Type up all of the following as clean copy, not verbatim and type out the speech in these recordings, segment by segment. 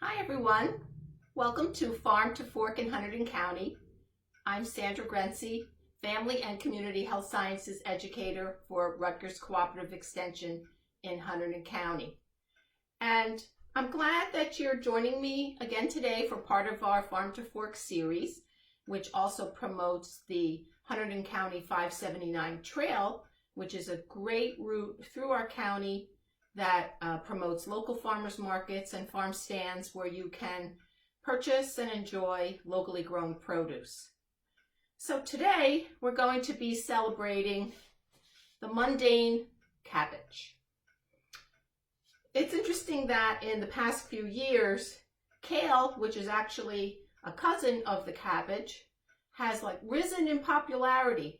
Hi everyone, welcome to Farm to Fork in Hunterdon County. I'm Sandra, Family and Community Health Sciences Educator for Rutgers Cooperative Extension in Hunterdon County. And I'm glad that you're joining me again today for part of our Farm to Fork series, which also promotes the Hunterdon County 579 Trail, which is a great route through our county that promotes local farmers markets and farm stands where you can purchase and enjoy locally grown produce. So today we're going to be celebrating the mundane cabbage. It's interesting that in the past few years, kale, which is actually a cousin of the cabbage, has risen in popularity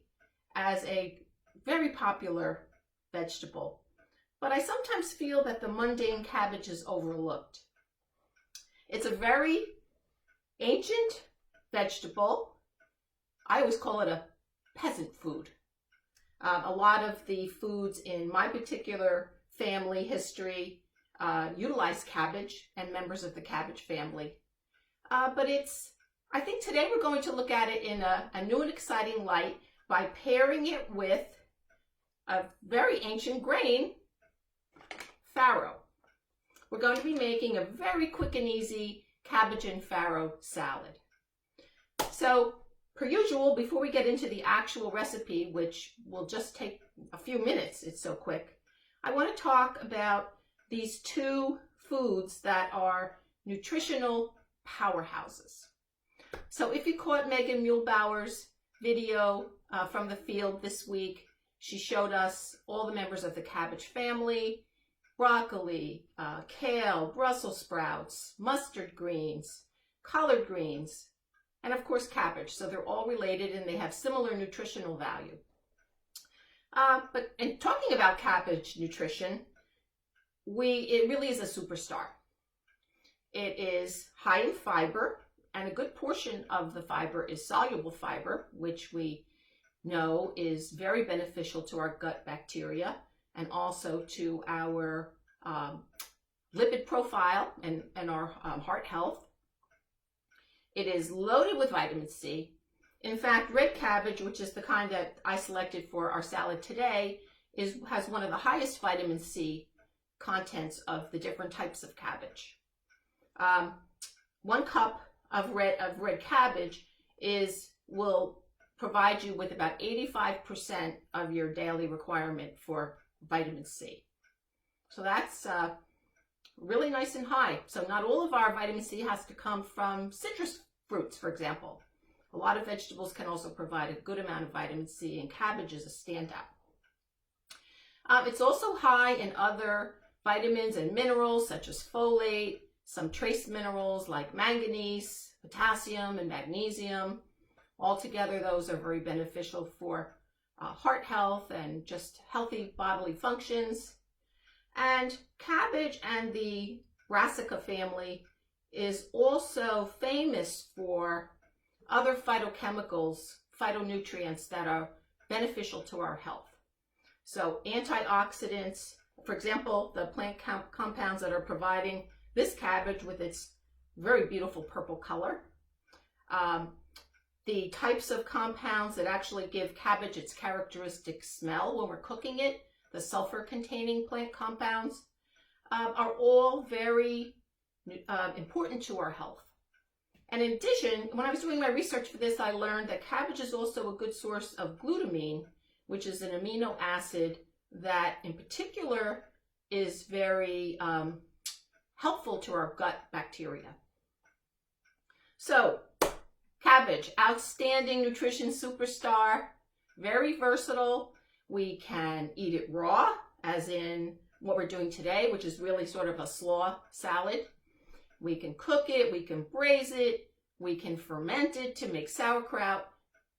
as a very popular vegetable. But I sometimes feel that the mundane cabbage is overlooked. It's a very ancient vegetable. I always call it a peasant food. A lot of the foods in my particular family history utilize cabbage and members of the cabbage family. But I think today we're going to look at it in a new and exciting light by pairing it with a very ancient grain, farro. We're going to be making a very quick and easy cabbage and farro salad. So, per usual, before we get into the actual recipe, which will just take a few minutes, it's so quick, I want to talk about these two foods that are nutritional powerhouses. So if you caught Megan Muehlbauer's video from the field this week, she showed us all the members of the cabbage family: broccoli, kale, Brussels sprouts, mustard greens, collard greens, and of course cabbage. So they're all related and they have similar nutritional value. But in talking about cabbage nutrition, it really is a superstar. It is high in fiber, and a good portion of the fiber is soluble fiber, which we know is very beneficial to our gut bacteria and also to our lipid profile and our heart health. It is loaded with vitamin C. In fact, red cabbage, which is the kind that I selected for our salad today, has one of the highest vitamin C contents of the different types of cabbage. 1 cup of red cabbage will provide you with about 85% of your daily requirement for vitamin C. So that's really nice and high. So not all of our vitamin C has to come from citrus fruits, for example. A lot of vegetables can also provide a good amount of vitamin C, and cabbage is a standout. It's also high in other vitamins and minerals such as folate, some trace minerals like manganese, potassium, and magnesium. Altogether, those are very beneficial for heart health and just healthy bodily functions. And cabbage and the brassica family is also famous for other phytochemicals, phytonutrients that are beneficial to our health. So antioxidants, for example, the plant compounds that are providing this cabbage with its very beautiful purple color. The types of compounds that actually give cabbage its characteristic smell when we're cooking it, the sulfur-containing plant compounds, are all very important to our health. And in addition, when I was doing my research for this, I learned that cabbage is also a good source of glutamine, which is an amino acid that in particular is very helpful to our gut bacteria. So, cabbage, outstanding nutrition superstar, very versatile. We can eat it raw, as in what we're doing today, which is really sort of a slaw salad. We can cook it, we can braise it, we can ferment it to make sauerkraut.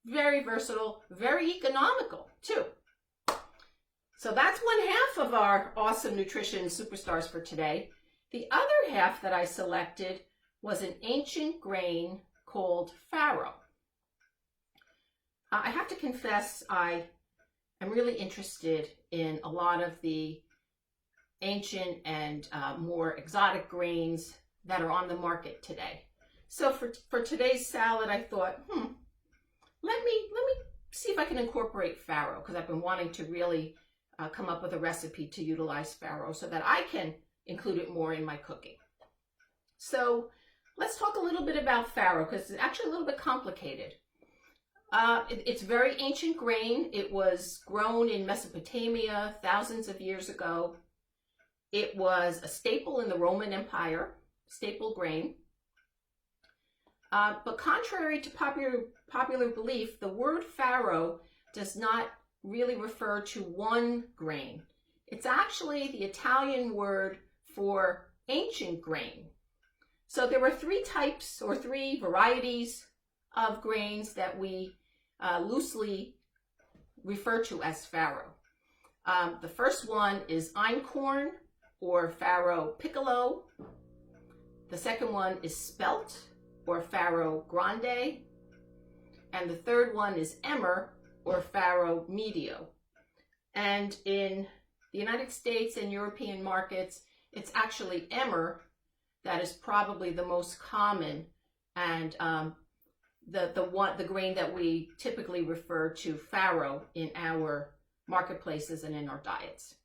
Very versatile, very economical too. So that's 1/2 of our awesome nutrition superstars for today. The other half that I selected was an ancient grain called farro. I have to confess, I am really interested in a lot of the ancient and more exotic grains that are on the market today. So for today's salad, I thought, let me see if I can incorporate farro, because I've been wanting to really come up with a recipe to utilize farro so that I can include it more in my cooking. So let's talk a little bit about farro, because it's actually a little bit complicated. It's very ancient grain. It was grown in Mesopotamia thousands of years ago. It was a staple in the Roman Empire, staple grain. But contrary to popular belief, the word farro does not really refer to one grain. It's actually the Italian word for ancient grain. So there were three types or three varieties of grains that we loosely refer to as farro. The first one is einkorn or farro piccolo. The second one is spelt or farro grande. And the third one is emmer or farro medio. And in the United States and European markets, it's actually emmer that is probably the most common and the grain that we typically refer to farro in our marketplaces and in our diets.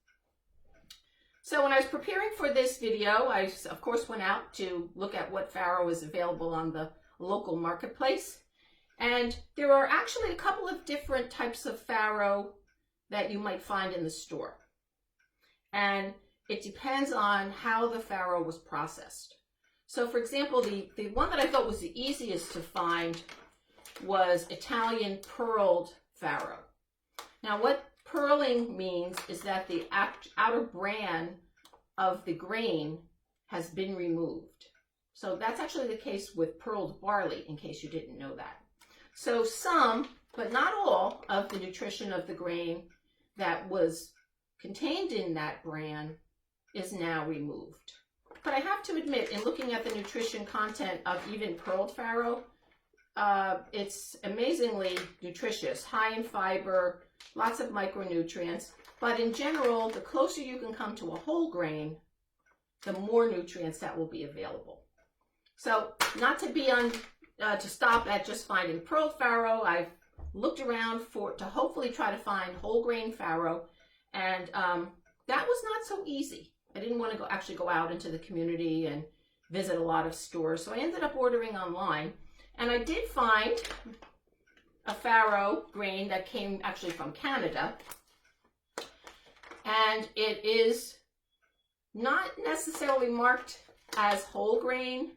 So when I was preparing for this video, I of course went out to look at what farro is available on the local marketplace. And there are actually a couple of different types of farro that you might find in the store. And it depends on how the farro was processed. So for example, the one that I thought was the easiest to find was Italian pearled farro. Now what pearling means is that the outer bran of the grain has been removed. So that's actually the case with pearled barley, in case you didn't know that. So some, but not all, of the nutrition of the grain that was contained in that bran is now removed. But I have to admit, in looking at the nutrition content of even pearled farro, it's amazingly nutritious, high in fiber, lots of micronutrients. But in general, the closer you can come to a whole grain, the more nutrients that will be available. So not to be to stop at just finding pearled farro, I've looked around to hopefully try to find whole grain farro, and that was not so easy. I didn't want to actually go out into the community and visit a lot of stores, so I ended up ordering online, and I did find a farro grain that came actually from Canada, and it is not necessarily marked as whole grain,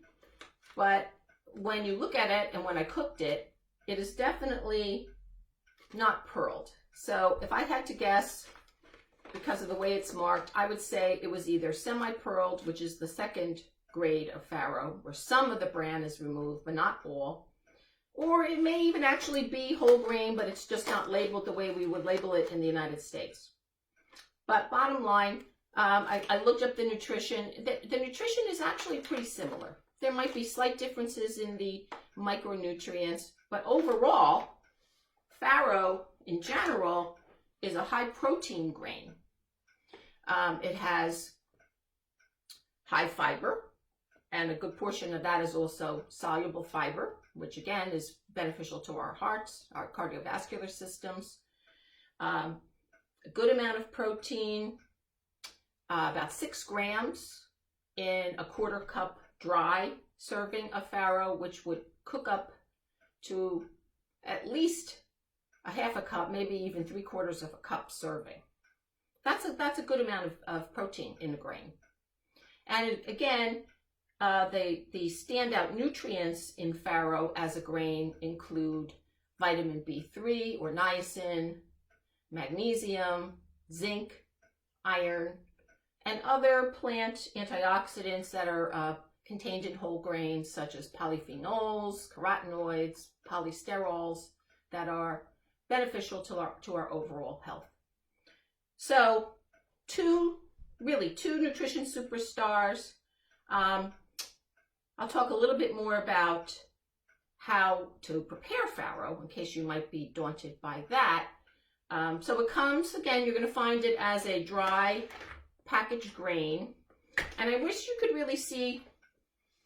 but when you look at it and when I cooked it, it is definitely not pearled. So if I had to guess, because of the way it's marked, I would say it was either semi-pearled, which is the second grade of farro, where some of the bran is removed, but not all. Or it may even actually be whole grain, but it's just not labeled the way we would label it in the United States. But bottom line, I looked up the nutrition. The nutrition is actually pretty similar. There might be slight differences in the micronutrients, but overall, farro in general is a high protein grain. It has high fiber, and a good portion of that is also soluble fiber, which again is beneficial to our hearts, our cardiovascular systems. A good amount of protein, about 6 grams in a quarter cup dry serving of farro, which would cook up to at least a half a cup, maybe even 3/4 of a cup serving. That's a good amount of protein in the grain. And again, the standout nutrients in farro as a grain include vitamin B3 or niacin, magnesium, zinc, iron, and other plant antioxidants that are contained in whole grains, such as polyphenols, carotenoids, polysterols, that are beneficial to our overall health. So two nutrition superstars. I'll talk a little bit more about how to prepare farro in case you might be daunted by that. So it comes, again, you're going to find it as a dry packaged grain. And I wish you could really see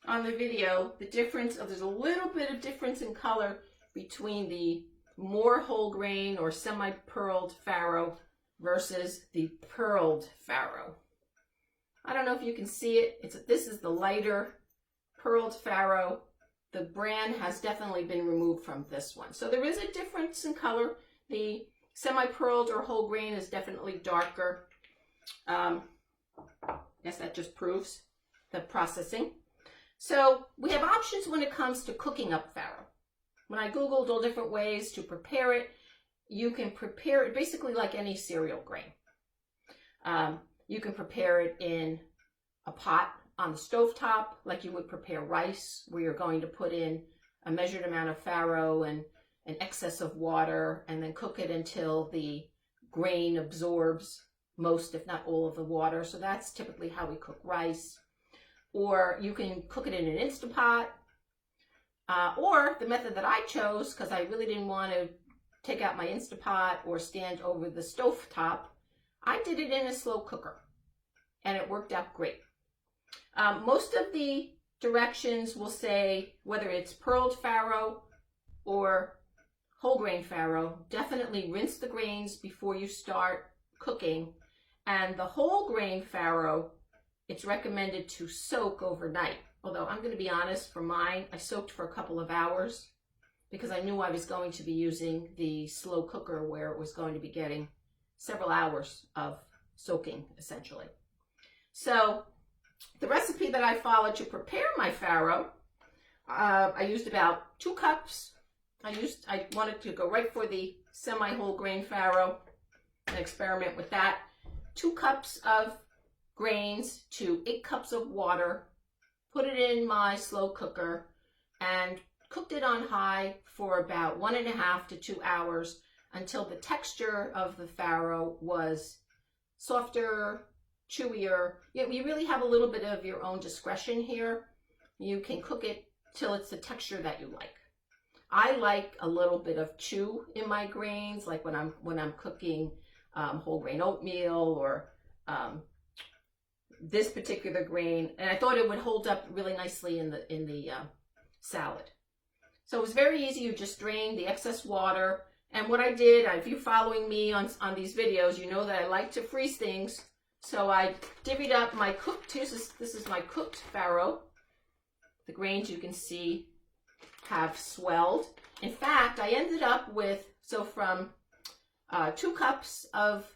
on the video the difference of, there's a little bit of difference in color between the more whole grain or semi-pearled farro versus the pearled farro. I don't know if you can see it. This is the lighter pearled farro. The bran has definitely been removed from this one. So there is a difference in color. The semi-pearled or whole grain is definitely darker. Yes, that just proves the processing. So we have options when it comes to cooking up farro. When I Googled all different ways to prepare it, you can prepare it basically like any cereal grain. You can prepare it in a pot on the stovetop, like you would prepare rice, where you're going to put in a measured amount of farro and an excess of water, and then cook it until the grain absorbs most, if not all, of the water. So that's typically how we cook rice. Or you can cook it in an Instapot. Or the method that I chose, because I really didn't want to take out my Instapot or stand over the stovetop, I did it in a slow cooker, and it worked out great. Most of the directions will say whether it's pearled farro or whole grain farro, definitely rinse the grains before you start cooking. And the whole grain farro, it's recommended to soak overnight. Although I'm going to be honest, for mine, I soaked for a couple of hours because I knew I was going to be using the slow cooker where it was going to be getting several hours of soaking, essentially. So the recipe that I followed to prepare my farro, I used about 2 cups. I wanted to go right for the semi-whole grain farro and experiment with that. 2 cups of grains to 8 cups of water. Put it in my slow cooker and cooked it on high for about 1.5 to 2 hours until the texture of the farro was softer, chewier. You really have a little bit of your own discretion here. You can cook it till it's the texture that you like. I like a little bit of chew in my grains, like when I'm cooking whole grain oatmeal or this particular grain, and I thought it would hold up really nicely in the salad. So it was very easy. You just drain the excess water. And what I did, if you're following me on these videos, you know that I like to freeze things. So I divvied up my cooked, this is my cooked farro. The grains, you can see, have swelled. In fact, I ended up with, so from 2 cups of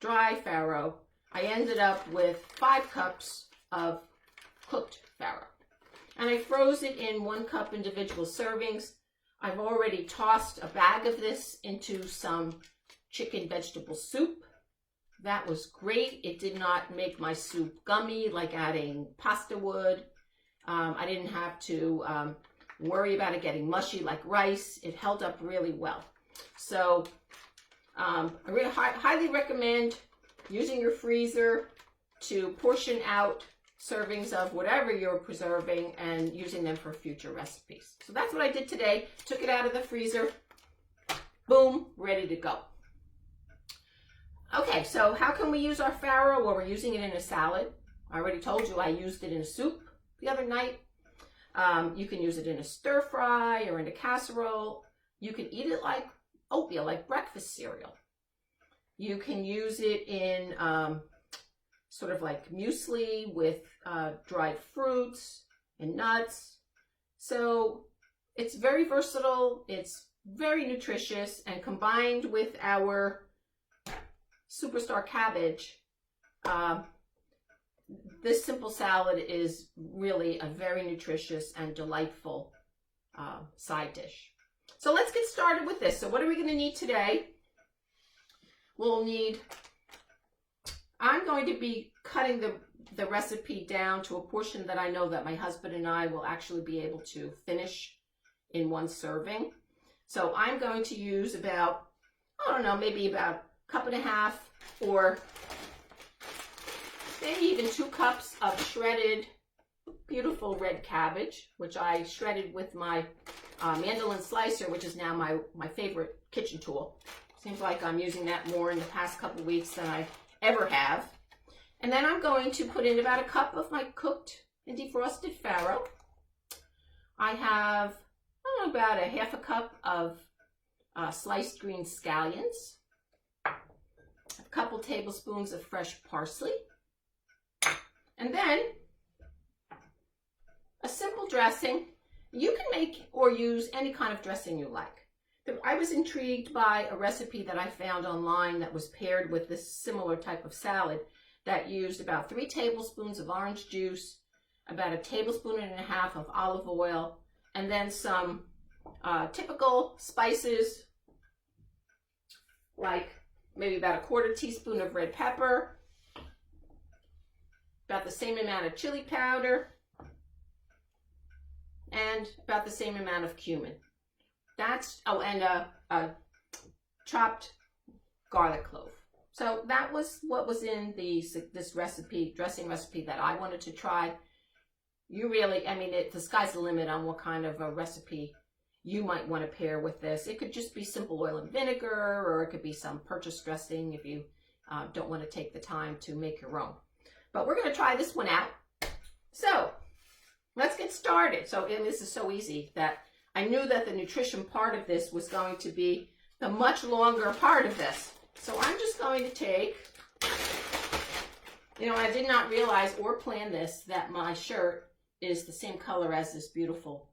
dry farro, I ended up with 5 cups of cooked farro. And I froze it in 1 cup individual servings. I've already tossed a bag of this into some chicken vegetable soup. That was great. It did not make my soup gummy like adding pasta would. I didn't have to worry about it getting mushy like rice. It held up really well. So I really highly recommend using your freezer to portion out servings of whatever you're preserving and using them for future recipes. So that's what I did today. Took it out of the freezer. Boom, ready to go. Okay, so how can we use our farro? Well, we're using it in a salad. I already told you I used it in a soup the other night. You can use it in a stir fry or in a casserole. You can eat it like oatmeal, like breakfast cereal. You can use it in sort of like muesli with dried fruits and nuts. So it's very versatile. It's very nutritious, and combined with our superstar cabbage, this simple salad is really a very nutritious and delightful side dish. So let's get started with this. So what are we going to need today? We'll need, I'm going to be cutting the recipe down to a portion that I know that my husband and I will actually be able to finish in 1 serving. So I'm going to use about, I don't know, maybe about 1.5 cups or maybe even 2 cups of shredded beautiful red cabbage, which I shredded with my mandolin slicer, which is now my favorite kitchen tool. Seems like I'm using that more in the past couple weeks than I ever have. And then I'm going to put in about 1 cup of my cooked and defrosted farro. I have about a half a cup of sliced green scallions, a couple tablespoons of fresh parsley, and then a simple dressing. You can make or use any kind of dressing you like. I was intrigued by a recipe that I found online that was paired with this similar type of salad that used about 3 tablespoons of orange juice, about 1.5 tablespoons of olive oil, and then some typical spices like maybe about 1/4 teaspoon of red pepper, about the same amount of chili powder, and about the same amount of cumin. That's, oh, and a chopped garlic clove. So that was what was in this recipe, dressing recipe that I wanted to try. You really, I mean, the sky's the limit on what kind of a recipe you might want to pair with this. It could just be simple oil and vinegar, or it could be some purchased dressing if you don't want to take the time to make your own. But we're going to try this one out. So let's get started. So, and this is so easy that I knew that the nutrition part of this was going to be the much longer part of this. So I'm just going to take, I did not realize or plan this, that my shirt is the same color as this beautiful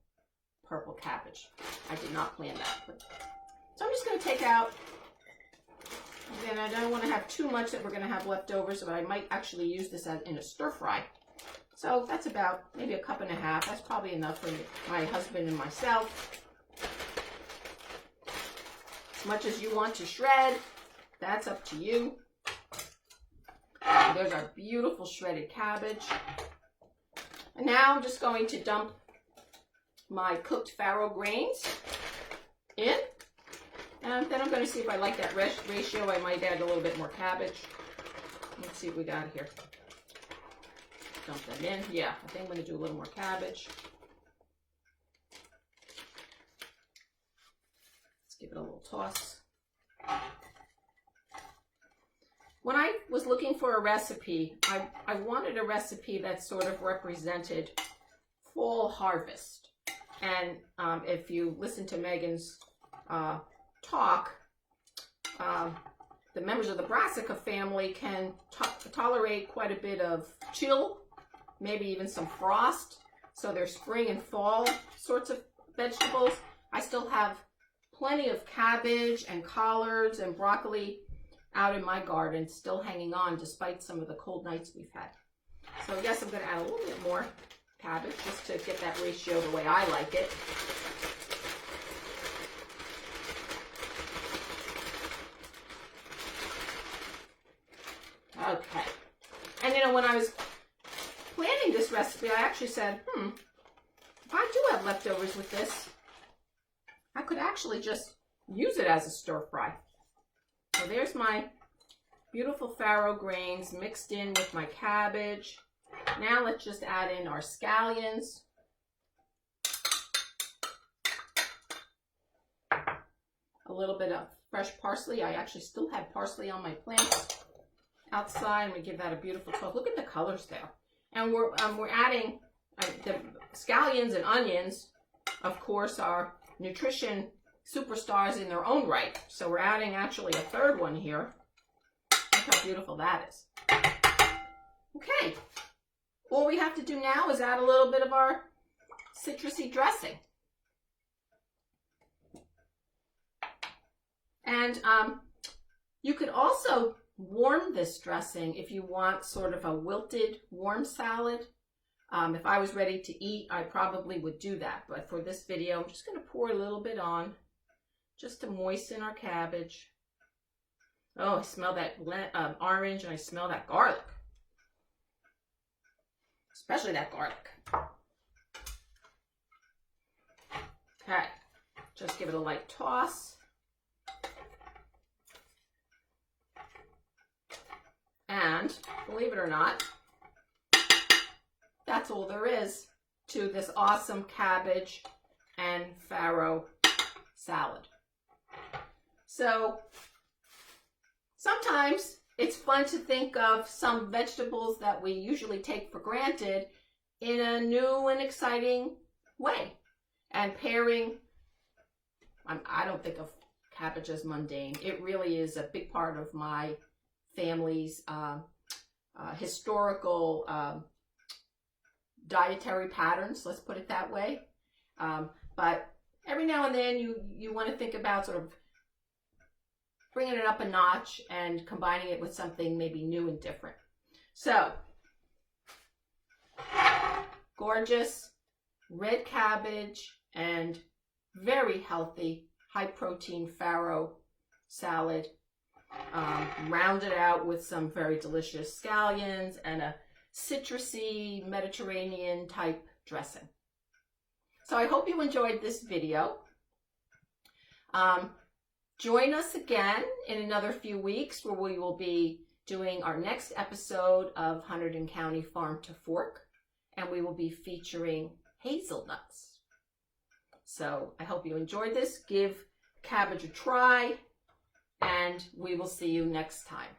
purple cabbage. I did not plan that. So I'm just going to take out, again, I don't want to have too much that we're going to have left over, so I might actually use this in a stir fry. So that's about maybe 1.5 cups. That's probably enough for my husband and myself. As much as you want to shred, that's up to you. There's our beautiful shredded cabbage. And now I'm just going to dump my cooked farro grains in. And then I'm going to see if I like that ratio. I might add a little bit more cabbage. Let's see what we got here. Dump them in. Yeah, I think I'm going to do a little more cabbage. Let's give it a little toss. When I was looking for a recipe, I wanted a recipe that sort of represented fall harvest. And if you listen to Megan's talk, the members of the brassica family can tolerate quite a bit of chill, maybe even some frost. So they're spring and fall sorts of vegetables. I still have plenty of cabbage and collards and broccoli out in my garden, still hanging on despite some of the cold nights we've had. So I guess I'm going to add a little bit more cabbage just to get that ratio the way I like it. Okay. And when I was planning this recipe, I actually said, if I do have leftovers with this, I could actually just use it as a stir fry. So there's my beautiful farro grains mixed in with my cabbage. Now let's just add in our scallions. A little bit of fresh parsley. I actually still have parsley on my plants outside. I'm going to give that a beautiful toss. Look at the colors there. And we're adding the scallions and onions, of course, are nutrition superstars in their own right. So we're adding actually a third one here. Look how beautiful that is. Okay. All we have to do now is add a little bit of our citrusy dressing. And you could also warm this dressing if you want sort of a wilted warm salad. If I was ready to eat, I probably would do that. But for this video, I'm just going to pour a little bit on just to moisten our cabbage. Oh, I smell that orange, and I smell that garlic. Especially that garlic. Okay, just give it a light toss. And believe it or not, that's all there is to this awesome cabbage and farro salad. So sometimes it's fun to think of some vegetables that we usually take for granted in a new and exciting way. And pairing, I don't think of cabbage as mundane. It really is a big part of my family's historical dietary patterns, let's put it that way. But every now and then you want to think about sort of bringing it up a notch and combining it with something maybe new and different. So, gorgeous red cabbage and very healthy high protein farro salad, rounded out with some very delicious scallions and a citrusy Mediterranean type dressing. So I hope you enjoyed this video. Join us again in another few weeks where we will be doing our next episode of Hunterdon County Farm to Fork, and we will be featuring hazelnuts. So I hope you enjoyed this. Give cabbage a try, and we will see you next time.